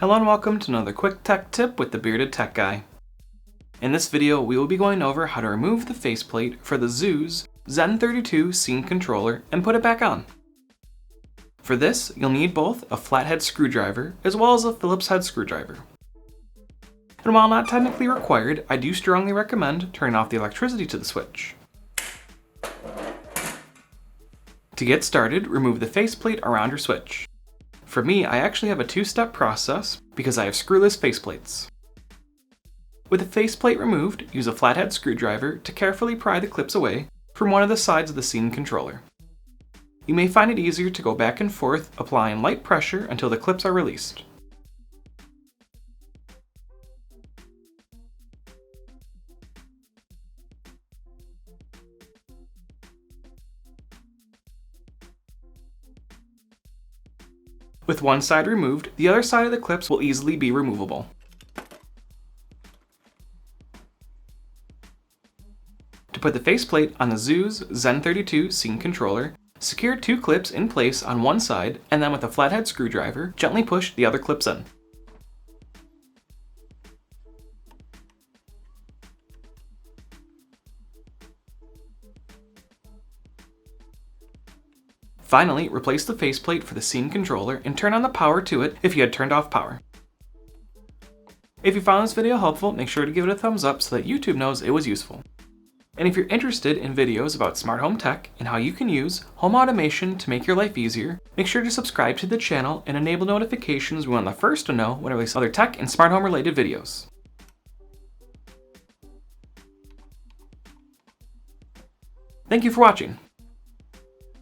Hello and welcome to another quick tech tip with the Bearded Tech Guy. In this video, we will be going over how to remove the faceplate for the Zooz ZEN32 Scene Controller and put it back on. For this, you'll need both a flathead screwdriver as well as a Phillips head screwdriver. And while not technically required, I do strongly recommend turning off the electricity to the switch. To get started, remove the faceplate around your switch. For me, I actually have a two-step process because I have screwless faceplates. With the faceplate removed, use a flathead screwdriver to carefully pry the clips away from one of the sides of the scene controller. You may find it easier to go back and forth, applying light pressure until the clips are released. With one side removed, the other side of the clips will easily be removable. To put the faceplate on the Zooz ZEN32 Scene Controller, secure two clips in place on one side and then with a flathead screwdriver, gently push the other clips in. Finally, replace the faceplate for the scene controller and turn on the power to it if you had turned off power. If you found this video helpful, make sure to give it a thumbs up so that YouTube knows it was useful. And if you're interested in videos about smart home tech and how you can use home automation to make your life easier, make sure to subscribe to the channel and enable notifications when you're the first to know when I release other tech and smart home related videos. Thank you for watching.